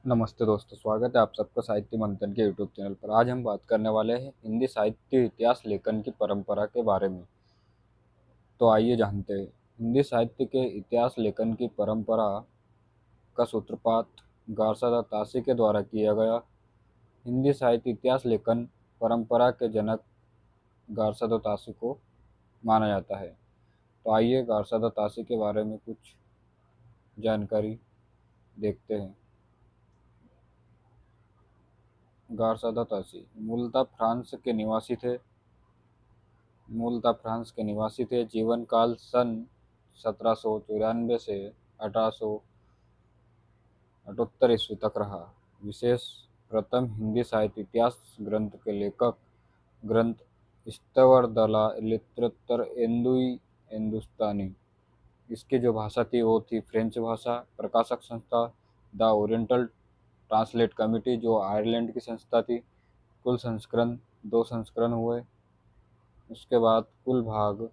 नमस्ते दोस्तों, स्वागत है आप सबका साहित्य मंथन के यूट्यूब चैनल पर। आज हम बात करने वाले हैं हिंदी साहित्य इतिहास लेखन की परंपरा के बारे में। तो आइए जानते हैं। हिंदी साहित्य के इतिहास लेखन की परंपरा का सूत्रपात गारसादा तासी के द्वारा किया गया। हिंदी साहित्य इतिहास लेखन परंपरा के जनक गारसादा तासी को माना जाता है। तो आइए गारसादा तासी के बारे में कुछ जानकारी देखते हैं। गारसादा तासी मूलतः फ्रांस के निवासी थे। जीवन काल सन 1794 से 1878 ईस्वी तक रहा। विशेष प्रथम हिंदी साहित्य इतिहास ग्रंथ के लेखक ग्रंथ स्तवरदला लित्रत्तर एंदुई हिंदुस्तानी। इसकी जो भाषा थी वो थी फ्रेंच भाषा। प्रकाशक संस्था द ओरिएंटल ट्रांसलेट कमिटी, जो आयरलैंड की संस्था थी। कुल संस्करण 2 संस्करण हुए। उसके बाद कुल भाग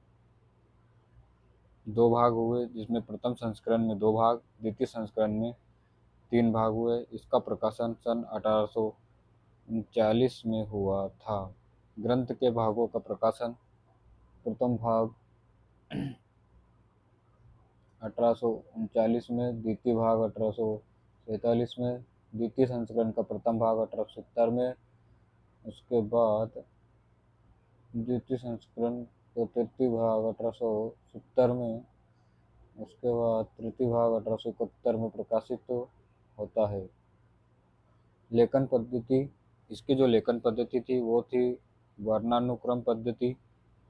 2 भाग हुए, जिसमें प्रथम संस्करण में 2 भाग, द्वितीय संस्करण में 3 भाग हुए। इसका प्रकाशन सन 1839 में हुआ था। ग्रंथ के भागों का प्रकाशन प्रथम भाग 1839 में, द्वितीय भाग 1847 में, द्वितीय संस्करण का प्रथम भाग 1870 में। उसके बाद द्वितीय संस्करण का तृतीय भाग 1870 में। उसके बाद तृतीय भाग 1871 में प्रकाशित होता है। लेखन पद्धति, इसकी जो लेखन पद्धति थी वो थी वर्णानुक्रम पद्धति।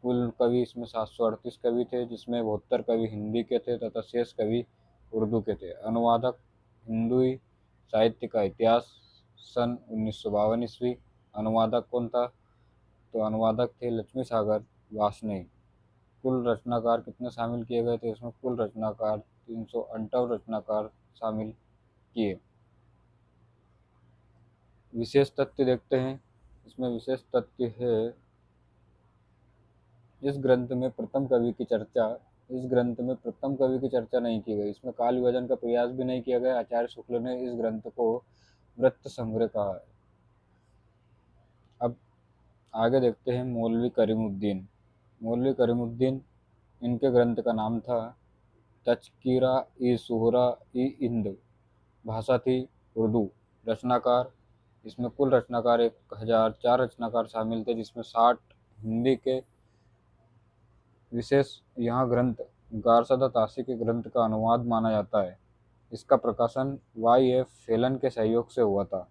कुल कवि इसमें 738 कवि थे, जिसमें 72 कवि हिंदी के थे तथा शेष कवि उर्दू के थे। अनुवादक हिंदी साहित्य का इतिहास सन 1952 ईस्वी। अनुवादक कौन था? तो अनुवादक थे लक्ष्मी सागर वार्ष्णेय। कुल रचनाकार कितने शामिल किए गए थे? इसमें कुल रचनाकार 358 रचनाकार शामिल किए। विशेष तथ्य देखते हैं। इसमें विशेष तथ्य है, इस ग्रंथ में प्रथम कवि की चर्चा नहीं की गई। इसमें काल विभाजन का प्रयास भी नहीं किया गया। आचार्य शुक्ल ने इस ग्रंथ को वृत्त संग्रह कहा है। अब आगे देखते हैं मौलवी करीमुद्दीन, इनके ग्रंथ का नाम था तज़किरा ई सुहरा ई हिंद। भाषा थी उर्दू। रचनाकार, इसमें कुल रचनाकार 1004 रचनाकार शामिल थे, जिसमें 60 हिंदी के। विशेष यहाँ ग्रंथ गारसादा तासी के ग्रंथ का अनुवाद माना जाता है। इसका प्रकाशन वाई.एफ. फेलन के सहयोग से हुआ था।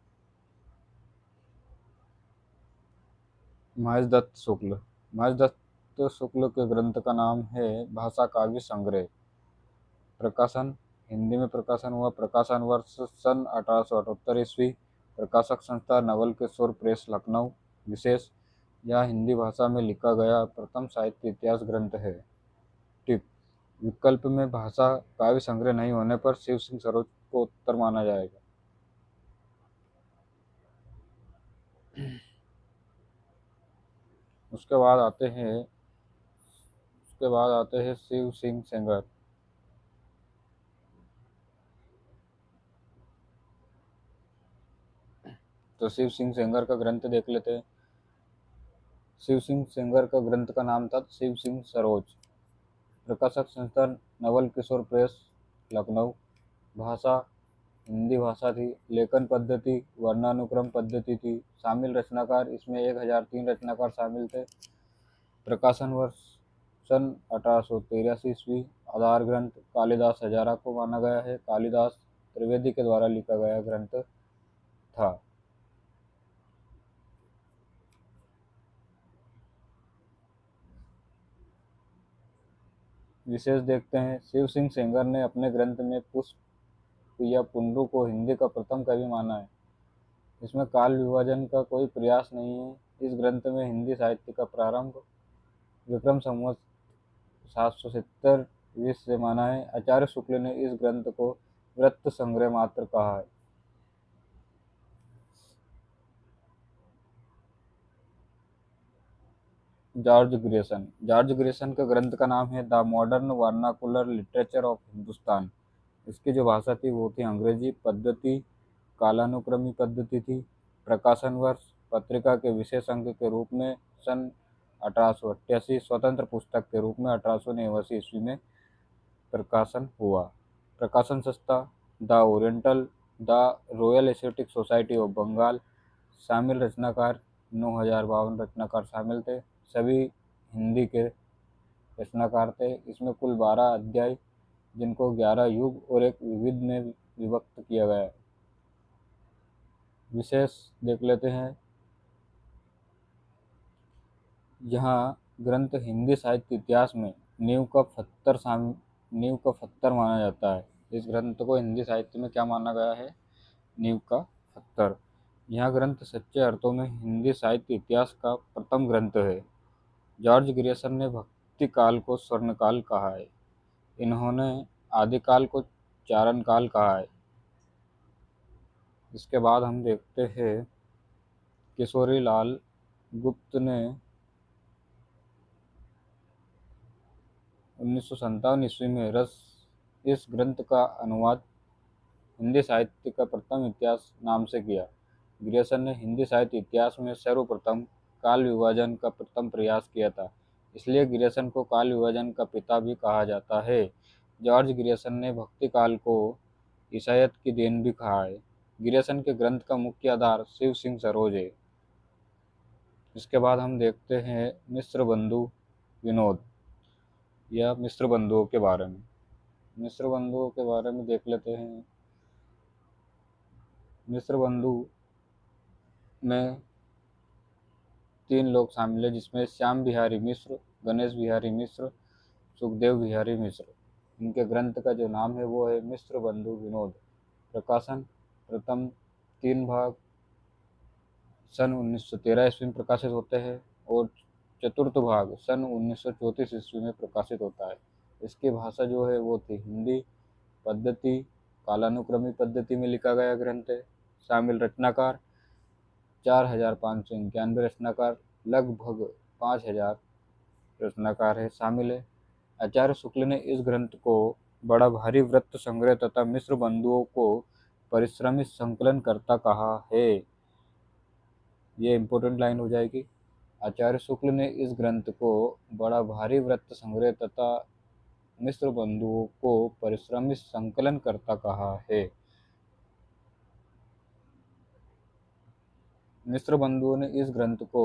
महेश दत्त शुक्ल के ग्रंथ का नाम है भाषा काव्य संग्रह। प्रकाशन हिंदी में प्रकाशन हुआ। प्रकाशन वर्ष सन 1878 ईस्वी। प्रकाशक संस्था नवल किशोर प्रेस, लखनऊ। विशेष, यह हिंदी भाषा में लिखा गया प्रथम साहित्य इतिहास ग्रंथ है। टिप: विकल्प में भाषा काव्य संग्रह नहीं होने पर शिव सिंह सरोज को उत्तर माना जाएगा। उसके बाद आते हैं शिव सिंह सेंगर। तो शिव सिंह सेंगर का ग्रंथ देख लेते हैं। शिव सिंह सेंगर का ग्रंथ का नाम था शिव सिंह सरोज। प्रकाशक संस्था नवल किशोर प्रेस, लखनऊ। भाषा हिंदी भाषा थी। लेखन पद्धति वर्णानुक्रम पद्धति थी। शामिल रचनाकार, इसमें 1003 रचनाकार शामिल थे। प्रकाशन वर्ष सन 1883 ईस्वी। आधार ग्रंथ कालिदास हजारा को माना गया है। कालिदास त्रिवेदी के द्वारा लिखा गया ग्रंथ था। विशेष देखते हैं। शिव सिंह सेंगर ने अपने ग्रंथ में पुष्प या पुंडरू को हिंदी का प्रथम कवि माना है। इसमें काल विभाजन का कोई प्रयास नहीं है। इस ग्रंथ में हिंदी साहित्य का प्रारंभ विक्रम संवत 770 से माना है। आचार्य शुक्ल ने इस ग्रंथ को वृत्त संग्रह मात्र कहा है। जॉर्ज ग्रेसन का ग्रंथ का नाम है the modern vernacular literature of Hindustan. इसकी जो भाषा थी वो थी अंग्रेजी। पद्धति कालानुक्रमी पद्धति थी। प्रकाशन वर्ष पत्रिका के विशेष अंक के रूप में सन 1888, स्वतंत्र पुस्तक के रूप में 1889 ईस्वी में प्रकाशन हुआ। प्रकाशन संस्था the oriental, the royal aesthetic society of Bengal. शामिल रचनाकार 9052 रचनाकार शामिल थे, सभी हिंदी के रचनाकार थे। इसमें कुल 12 अध्याय, जिनको 11 युग और एक विविध में विभक्त किया गया है। विशेष देख लेते हैं। यहाँ ग्रंथ हिंदी साहित्य इतिहास में नींव का पत्थर माना जाता है। इस ग्रंथ को हिंदी साहित्य में क्या माना गया है? नींव का पत्थर। यह ग्रंथ सच्चे अर्थों में हिंदी साहित्य इतिहास का प्रथम ग्रंथ है। जॉर्ज ग्रियर्सन ने भक्ति काल को स्वर्णकाल कहा है। इन्होंने आदिकाल को चारण काल कहा है। इसके बाद हम देखते हैं किशोरी लाल गुप्त ने 1957 ईस्वी में इस ग्रंथ का अनुवाद हिंदी साहित्य का प्रथम इतिहास नाम से किया। ग्रियर्सन ने हिंदी साहित्य इतिहास में सर्वप्रथम काल विभाजन का प्रथम प्रयास किया था, इसलिए ग्रियर्सन को काल विभाजन का पिता भी कहा जाता है। जॉर्ज ग्रियर्सन ने भक्ति काल को ईसाईयत की देन भी कहा है। ग्रियर्सन के ग्रंथ का मुख्य आधार शिव सिंह सरोज है। इसके बाद हम देखते हैं मिश्र बंधु विनोद, या मिश्र बंधुओं के बारे में। मिश्र बंधुओं के बारे में देख लेते हैं। मिश्र बंधु में 3 लोग शामिल हैं, जिसमें श्याम बिहारी मिश्र, गणेश बिहारी मिश्र, सुखदेव बिहारी मिश्र। इनके ग्रंथ का जो नाम है वो है मिश्र बंधु विनोद। प्रकाशन प्रथम 3 भाग सन 1913 ईस्वी में प्रकाशित होते हैं और चतुर्थ भाग सन 1934 ईस्वी में प्रकाशित होता है। इसकी भाषा जो है वो थी हिंदी पद्धति, कालानुक्रमी पद्धति में लिखा गया ग्रंथ है। शामिल रचनाकार 4591 रचनाकार, लगभग 5000 रचनाकार है शामिल है। आचार्य शुक्ल ने इस ग्रंथ को बड़ा भारी वृत्त संग्रह तथा मिश्र बंधुओं को परिश्रमी संकलनकर्ता कहा है। ये इंपॉर्टेंट लाइन हो जाएगी। आचार्य शुक्ल ने इस ग्रंथ को बड़ा भारी वृत्त संग्रह तथा मिश्र बंधुओं को परिश्रमी संकलनकर्ता कहा है। मिश्र बंधुओं ने इस ग्रंथ को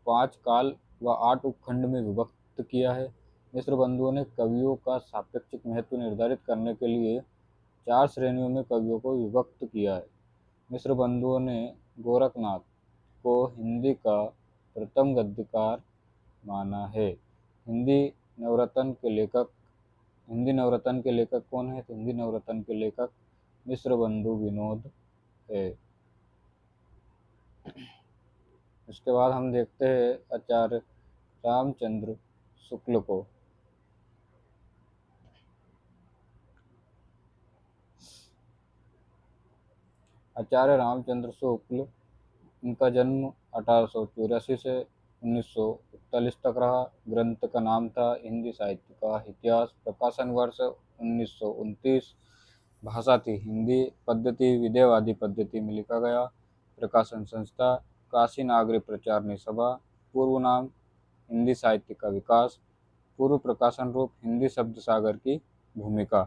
5 काल व 8 उपखंड में विभक्त किया है। मिश्र बंधुओं ने कवियों का सापेक्षिक महत्व निर्धारित करने के लिए 4 श्रेणियों में कवियों को विभक्त किया है। मिश्र बंधुओं ने गोरखनाथ को हिंदी का प्रथम गद्यकार माना है। हिंदी नवरत्न के लेखक कौन है? तो हिंदी नवरत्न के लेखक मिश्र बंधु विनोद है। इसके बाद हम देखते हैं आचार्य रामचंद्र शुक्ल को। आचार्य रामचंद्र शुक्ल, इनका जन्म 1884 से 1941 तक रहा। ग्रंथ का नाम था हिंदी साहित्य का इतिहास। प्रकाशन वर्ष 1929। भाषा थी हिंदी पद्धति, विदेवादी पद्धति में लिखा गया। प्रकाशन संस्था काशी नागरी प्रचारणी सभा। पूर्व नाम हिंदी साहित्य का विकास। पूर्व प्रकाशन रूप हिंदी शब्द सागर की भूमिका।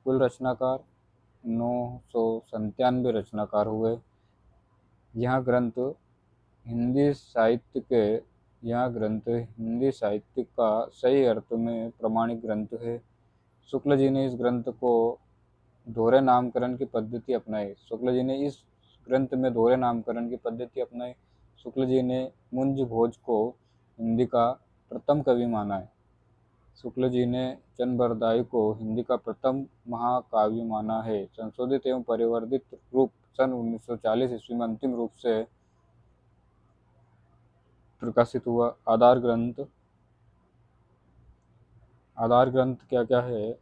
कुल रचनाकार 997 रचनाकार हुए। यह ग्रंथ हिंदी साहित्य का सही अर्थ में प्रमाणिक ग्रंथ है। शुक्ल जी ने इस ग्रंथ को दोहरे नामकरण की पद्धति अपनाई। शुक्ल जी ने मुंज भोज को हिंदी का प्रथम कवि माना है। शुक्ल जी ने चंद्रबरदाई को हिंदी का प्रथम महाकाव्य माना है। संशोधित एवं परिवर्धित रूप सन 1940 ईस्वी में अंतिम रूप से प्रकाशित हुआ। आधार ग्रंथ क्या क्या है?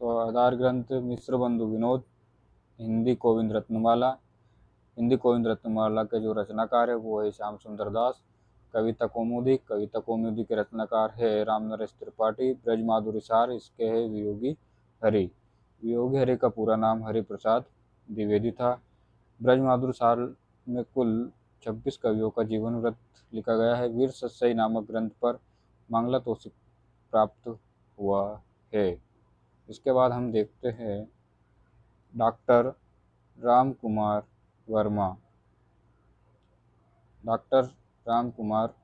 तो आधार ग्रंथ मिश्र बंधु विनोद, हिंदी गोविंद रत्नमाला के जो रचनाकार है वो है श्याम सुंदर दास। कविता कौमुदी के रचनाकार है राम नरेश त्रिपाठी। ब्रज माधुरी सार, इसके है वियोगी हरि। वियोगी हरि का पूरा नाम हरिप्रसाद द्विवेदी था। ब्रजमाधुर सार में कुल 26 कवियों का जीवन वृत्त लिखा गया है। वीर सत्सई नामक ग्रंथ पर मांगला तोषिक प्राप्त हुआ है। इसके बाद हम देखते हैं doctor Ram Kumar Verma. Doctor Ram Kumar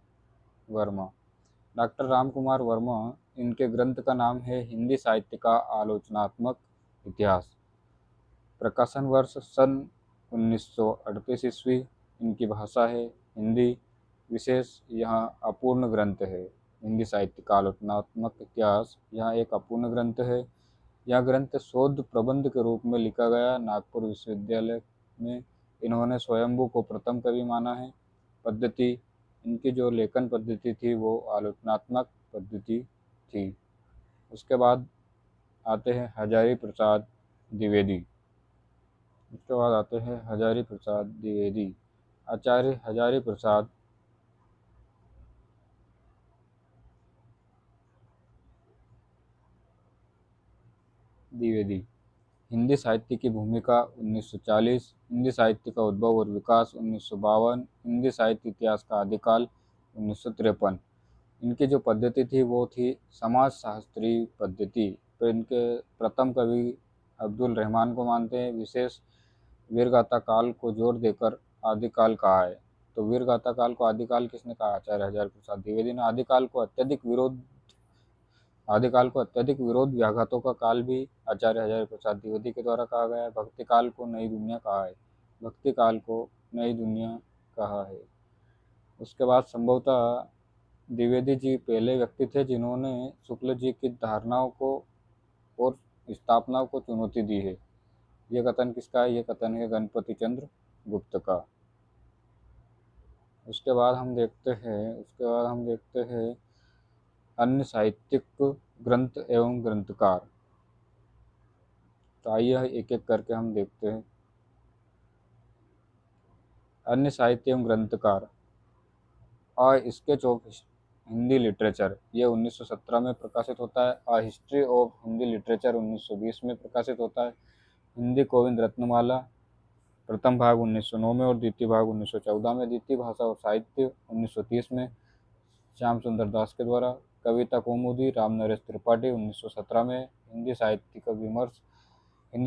Verma doctor Ram Kumar Verma, इनके ग्रंथ का नाम है हिंदी साहित्य का आलोचनात्मक इतिहास। प्रकाशन वर्ष सन 1938 ईस्वी। इनकी भाषा है हिंदी। विशेष यहाँ अपूर्ण ग्रंथ है। हिंदी साहित्य का आलोचनात्मक इतिहास यहाँ एक अपूर्ण ग्रंथ है। यह ग्रंथ शोध प्रबंध के रूप में लिखा गया। नागपुर विश्वविद्यालय में इन्होंने स्वयंभू को प्रथम कवि माना है। पद्धति, इनकी जो लेखन पद्धति थी वो आलोचनात्मक पद्धति थी। उसके बाद आते हैं हजारी प्रसाद द्विवेदी। उसके बाद आते हैं हजारी प्रसाद द्विवेदी। आचार्य हजारी प्रसाद द्विवेदी। हिंदी साहित्य की भूमिका 1940। हिंदी साहित्य का उद्भव और विकास 1952। हिंदी साहित्य इतिहास का आदिकाल 1953। इनकी जो पद्धति थी वो थी समाज शास्त्री पद्धति। तो इनके प्रथम कवि अब्दुल रहमान को मानते हैं। विशेष वीरगाथा काल को जोर देकर आदिकाल कहा है। तो वीरगाथा काल को आदिकाल किसने कहा? आचार्य हजारी प्रसाद द्विवेदी ने। आदिकाल को अत्यधिक विरोध व्याघातों का काल भी आचार्य हजारी प्रसाद द्विवेदी के द्वारा कहा गया है। भक्ति काल को नई दुनिया कहा है। भक्ति काल को नई दुनिया कहा है। उसके बाद संभवतः द्विवेदी जी पहले व्यक्ति थे जिन्होंने शुक्ल जी की धारणाओं को और स्थापनाओं को चुनौती दी है। ये कथन किसका है? ये कथन है गणपति चंद्र गुप्त का। उसके बाद हम देखते हैं अन्य साहित्यिक ग्रंथ एवं ग्रंथकार। तो आइए एक एक करके हम देखते हैं। अन्य साहित्य एवं ग्रंथकार। A sketch of Hindi literature, ये 1917 में प्रकाशित होता है। A history of Hindi literature 1920 में प्रकाशित होता है। हिंदी गोविंद रत्नमाला, प्रथम भाग 1909 में और द्वितीय भाग 1914 में। द्वितीय भाषा और साहित्य 1930 में श्याम सुंदर दास के द्वारा। कविता कौमुदी राम नरेश त्रिपाठी 1917 में। हिंदी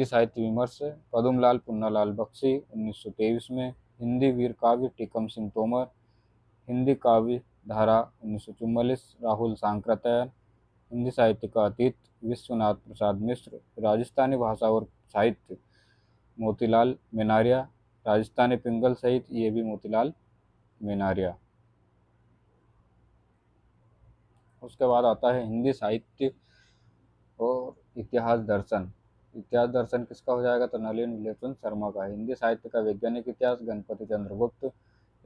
साहित्य विमर्श पदुमलाल पुन्नालाल बख्शी 1923 में। हिंदी वीर काव्य टीकम सिंह तोमर। हिंदी काव्य धारा 1944 राहुल सांकृत्यायन। हिंदी साहित्य का अतीत विश्वनाथ प्रसाद मिश्र। राजस्थानी भाषा और साहित्य मोतीलाल मेनारिया। राजस्थानी पिंगल सहित ये भी मोतीलाल मेनारिया। उसके बाद आता है हिंदी साहित्य और इतिहास दर्शन। इतिहास दर्शन किसका हो जाएगा? तो नलिन विलोचन शर्मा का। हिंदी साहित्य का वैज्ञानिक इतिहास गणपति चंद्र गुप्त।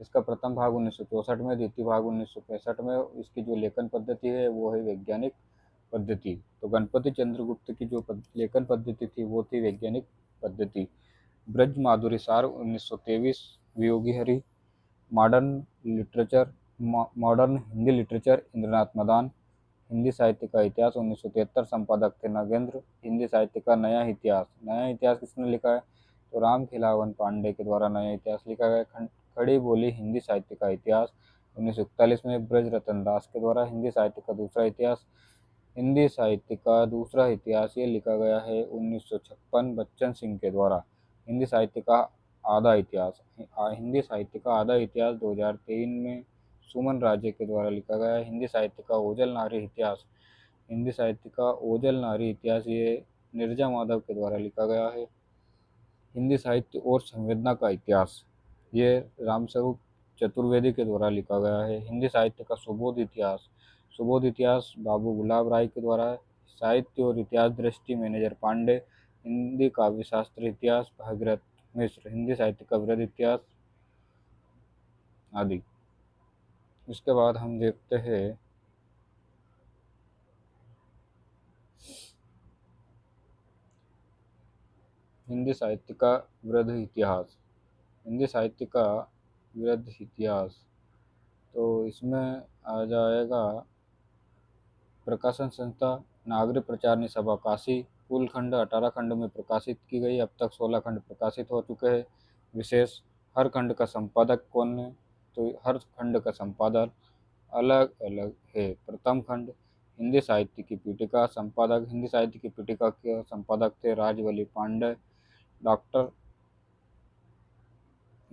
इसका प्रथम भाग 1964 में, द्वितीय भाग 1965 में। इसकी जो लेखन पद्धति है वो है वैज्ञानिक पद्धति। तो गणपति चंद्र गुप्त की जो लेखन पद्धति थी वो थी वैज्ञानिक पद्धति। ब्रज माधुरी सार 1923। वियोगी हरि। Modern Hindi literature Indranath Madan. हिंदी साहित्य का इतिहास 1973। संपादक थे नागेंद्र। हिंदी साहित्य का नया इतिहास। नया इतिहास किसने लिखा है? तो राम खिलावन पांडे के द्वारा नया इतिहास लिखा गया। खड़ी बोली हिंदी साहित्य का इतिहास 1941 में ब्रज रतन दास के द्वारा। हिंदी साहित्य का दूसरा इतिहास। हिंदी साहित्य का दूसरा इतिहास ये लिखा गया है 1956 बच्चन सिंह के द्वारा। हिंदी साहित्य का आधा इतिहास। हिंदी साहित्य का आधा इतिहास 2003 में सुमन राजे के द्वारा लिखा गया है। हिंदी साहित्य का ओजल नारी इतिहास। हिंदी साहित्य का ओजल नारी इतिहास ये नीरजा माधव के द्वारा लिखा गया है। हिंदी साहित्य और संवेदना का इतिहास ये रामस्वरूप चतुर्वेदी के द्वारा लिखा गया है। हिंदी साहित्य का सुबोध इतिहास बाबू गुलाब राय के द्वारा है। साहित्य और इतिहास दृष्टि मैनेजर पांडे। हिंदी काव्य शास्त्र इतिहास भागीरथ मिश्र। हिंदी साहित्य का वृहद इतिहास आदि। इसके बाद हम देखते हैं हिंदी साहित्य का वृहद इतिहास। हिंदी साहित्य का वृहद इतिहास, तो इसमें आ जाएगा प्रकाशन संस्था नागरिक प्रचारणी सभा काशी। कुल खंड 18 खंड में प्रकाशित की गई। अब तक 16 खंड प्रकाशित हो चुके हैं। विशेष, हर खंड का संपादक कौन है? तो हर खंड का संपादक अलग अलग है। प्रथम खंड हिंदी साहित्य की पीठिका, संपादक हिंदी साहित्य की पीठिका के संपादक थे राजवली पांडे। डॉक्टर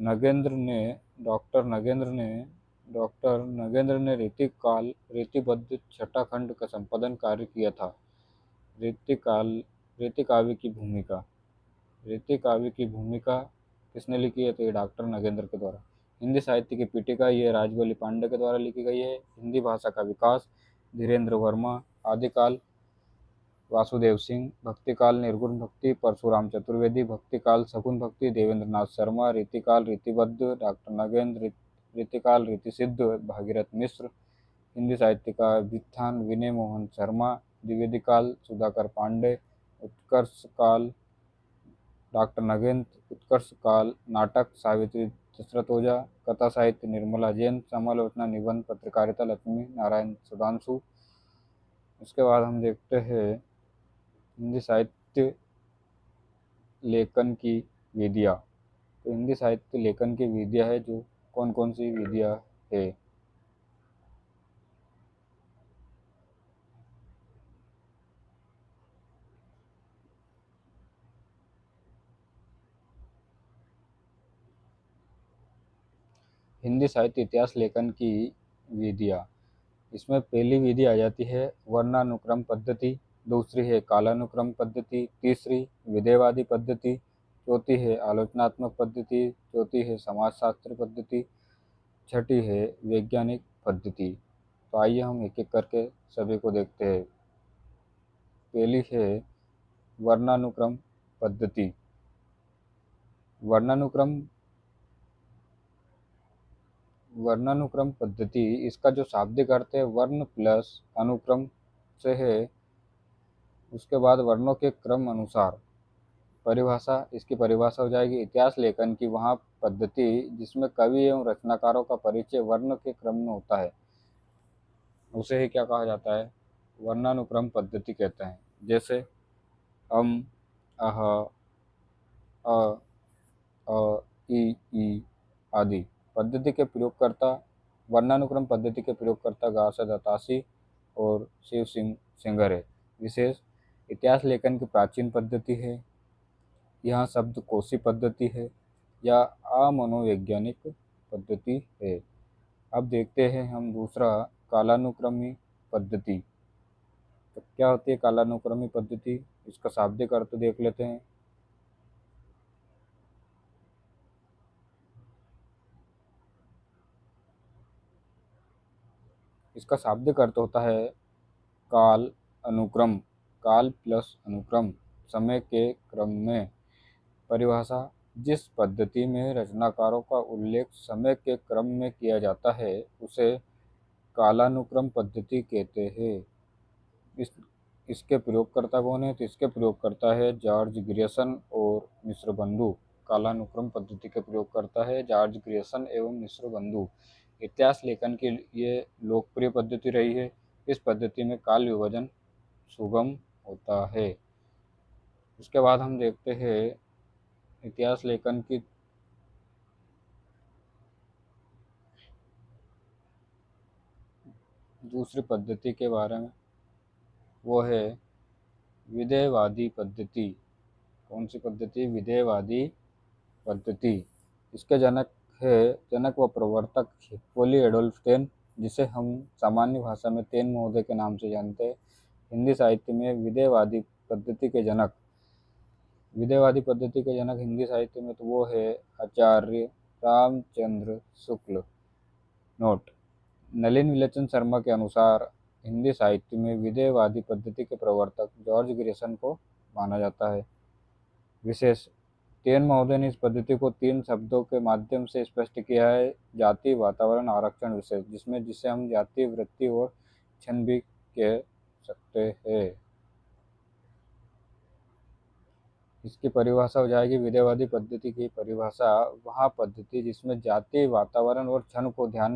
नगेंद्र ने डॉक्टर नगेंद्र ने डॉक्टर नगेंद्र ने रीतिबद्ध छठा खंड का संपादन कार्य किया था। रीतिकाल रीति काव्य की भूमिका रीति काव्य की भूमिका किसने लिखी है? तो ये डॉक्टर नगेंद्र के द्वारा। हिंदी साहित्य की पीठिका ये राजवली पांडे के द्वारा लिखी गई है। हिंदी भाषा का विकास धीरेन्द्र वर्मा। आदिकाल वासुदेव सिंह। भक्तिकाल निर्गुण भक्ति परशुराम चतुर्वेदी। भक्तिकाल सगुन भक्ति देवेंद्र नाथ शर्मा। रीतिकाल रीतिबद्ध डॉक्टर नगेंद्र। रीतिकाल रीतिसिद्ध भागीरथ मिश्र। हिंदी साहित्य का व्युत्थान विनय मोहन शर्मा। द्विवेदी काल सुधाकर पांडे। उत्कर्ष काल डॉक्टर नगेंद्र। उत्कर्ष काल नाटक सावित्री दशरथ ओझा। कथा साहित्य निर्मला जैन। समालोचना निबंध पत्रकारिता लक्ष्मी नारायण सुधांशु। इसके बाद हम देखते हैं हिंदी साहित्य लेखन की विधियाँ। तो हिंदी साहित्य लेखन की विधियाँ है जो कौन कौन सी विधियाँ है? हिंदी साहित्य इतिहास लेखन की विधियाँ। इसमें पहली विधि आ जाती है वर्णानुक्रम पद्धति। दूसरी है कालानुक्रम पद्धति। तीसरी विधेयवादी पद्धति। चौथी है आलोचनात्मक पद्धति। चौथी है समाजशास्त्र पद्धति। छठी है वैज्ञानिक पद्धति। तो आइए हम एक एक करके सभी को देखते हैं। पहली है वर्णानुक्रम पद्धति। वर्णानुक्रम वर्णानुक्रम पद्धति, इसका जो शाब्दिक अर्थ है वर्ण प्लस अनुक्रम से है। उसके बाद वर्णों के क्रम अनुसार परिभाषा, इसकी परिभाषा हो जाएगी इतिहास लेखन की वहाँ पद्धति जिसमें कवि एवं रचनाकारों का परिचय वर्ण के क्रम में होता है, उसे ही क्या कहा जाता है? वर्णानुक्रम पद्धति कहते हैं। जैसे अम, अह, अ, अ, ई आदि पद्धति के प्रयोगकर्ता। वर्णानुक्रम पद्धति के प्रयोगकर्ता गार्सद अतासी और शिव सिंह सेंगर है। विशेष, इतिहास लेखन की प्राचीन पद्धति है। यहाँ शब्द कोशी पद्धति है या अमनोवैज्ञानिक पद्धति है। अब देखते हैं हम दूसरा कालानुक्रमी पद्धति। तो क्या होती है कालानुक्रमी पद्धति? इसका शाब्दिक अर्थ देख लेते हैं। इसका शाब्दिक अर्थ होता है काल अनुक्रम। काल प्लस अनुक्रम, समय के क्रम में। परिभाषा, जिस पद्धति में रचनाकारों का उल्लेख समय के क्रम में किया जाता है उसे कालानुक्रम पद्धति कहते हैं। इस इसके प्रयोगकर्ता कौन है? तो इसके प्रयोगकर्ता है जॉर्ज ग्रियर्सन और मिश्र बंधु। कालानुक्रम पद्धति के प्रयोगकर्ता है जॉर्ज ग्रियर्सन एवं मिश्र बंधु। इतिहास लेखन की ये लोकप्रिय पद्धति रही है। इस पद्धति में काल विभाजन सुगम होता है। उसके बाद हम देखते हैं इतिहास लेखन की दूसरी पद्धति के बारे में, वो है विधेयवादी पद्धति। कौन सी पद्धति? विधेयवादी पद्धति। इसके जनक व प्रवर्तक हिप्पोली एडोल्फ टेन, जिसे हम सामान्य भाषा में टेन महोदय के नाम से जानते हैं। हिंदी साहित्य में विधेयवादी पद्धति के जनक हिंदी साहित्य में तो वो है आचार्य रामचंद्र शुक्ल। नोट, नलिन विलोचन शर्मा के अनुसार हिंदी साहित्य में विधेयवादी पद्धति के प्रवर्तक जॉर्ज ग्रियर्सन को माना जाता है। विशेष, टेन महोदय ने इस पद्धति को 3 शब्दों के माध्यम से स्पष्ट किया है: जाति, वातावरण, आरक्षण, विशेष, जिसे हम जाति, वृत्ति और क्षण भी कह सकते हैं। इसकी परिभाषा हो जाएगी विधेयवादी पद्धति की परिभाषा, वह पद्धति जिसमें जाति, वातावरण और क्षण को ध्यान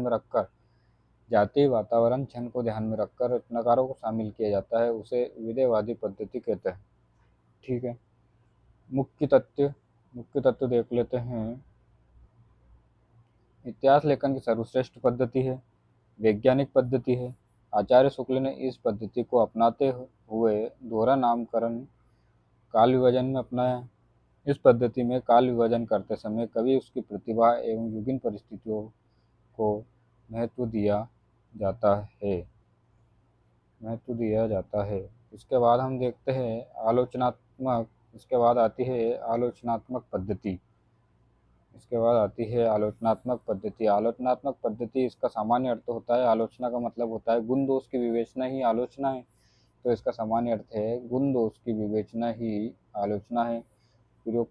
में रखकर रचनाकारों को शामिल किया जाता है उसे विधेयवादी पद्धति कहते हैं। ठीक है। मुख्य तथ्य मुख्य तथ्य देख लेते हैं। इतिहास लेखन की सर्वश्रेष्ठ पद्धति है, वैज्ञानिक पद्धति है। आचार्य शुक्ल ने इस पद्धति को अपनाते हुए दोहरा नामकरण काल विभाजन में अपनाया। इस पद्धति में काल विभाजन करते समय कभी उसकी प्रतिभा एवं विभिन्न परिस्थितियों को महत्व दिया जाता है महत्व दिया जाता है। इसके बाद हम देखते हैं आलोचनात्मक इसके बाद आती है आलोचनात्मक पद्धति। आलोचनात्मक पद्धति इसका सामान्य अर्थ होता है, आलोचना का मतलब होता है गुण दोष की विवेचना ही आलोचना है। तो इसका सामान्य अर्थ है गुण दोष की विवेचना ही आलोचना है। प्रयोग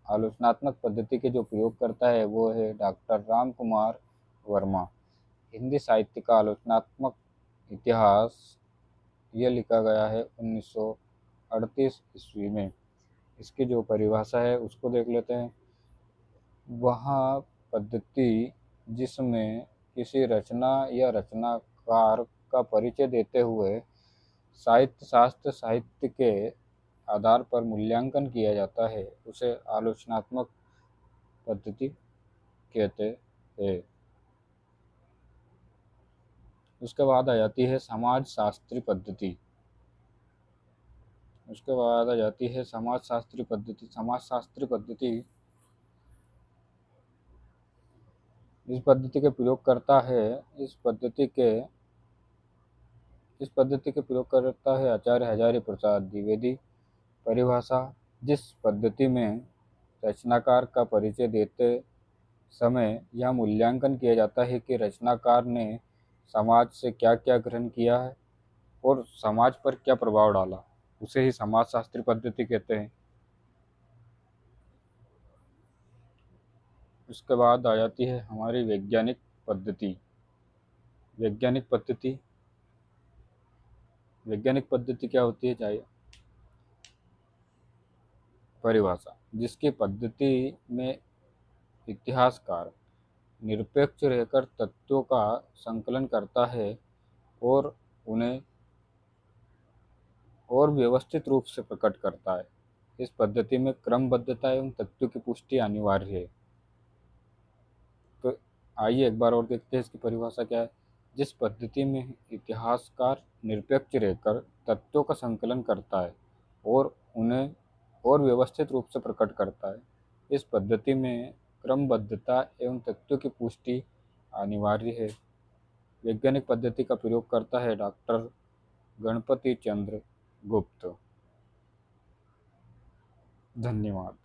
आलोचनात्मक पद्धति के जो प्रयोग करता है वो है डॉक्टर राम कुमार वर्मा। हिंदी साहित्य का आलोचनात्मक इतिहास यह लिखा गया है 1938 ईस्वी में। इसकी जो परिभाषा है उसको देख लेते हैं। वह पद्धति जिसमें किसी रचना या रचनाकार का परिचय देते हुए साहित्य शास्त्र साहित्य के आधार पर मूल्यांकन किया जाता है उसे आलोचनात्मक पद्धति कहते हैं। उसके बाद आ जाती है समाजशास्त्री पद्धति। समाजशास्त्री पद्धति इस पद्धति के प्रयोग करता है आचार्य हजारी प्रसाद द्विवेदी। परिभाषा: जिस पद्धति में रचनाकार का परिचय देते समय यह मूल्यांकन किया जाता है कि रचनाकार ने समाज से क्या क्या ग्रहण किया है और समाज पर क्या प्रभाव डाला, उसे ही समाजशास्त्री पद्धति कहते हैं। उसके बाद आ जाती है हमारी वैज्ञानिक पद्धति। वैज्ञानिक पद्धति क्या होती है चाहिए। परिभाषा: जिसकी पद्धति में इतिहासकार निरपेक्ष रहकर तथ्यों का संकलन करता है और उन्हें और व्यवस्थित रूप से प्रकट करता है। इस पद्धति में क्रमबद्धता एवं तथ्यों की पुष्टि अनिवार्य है। तो आइए एक बार और देखते हैं इसकी परिभाषा क्या है। जिस पद्धति में इतिहासकार निरपेक्ष रहकर तथ्यों का संकलन करता है और उन्हें और व्यवस्थित रूप से प्रकट करता है। इस पद्धति में क्रमबद्धता एवं तथ्यों की पुष्टि अनिवार्य है। वैज्ञानिक पद्धति का प्रयोग करता है डॉक्टर गणपति चंद्र गुप्त। धन्यवाद।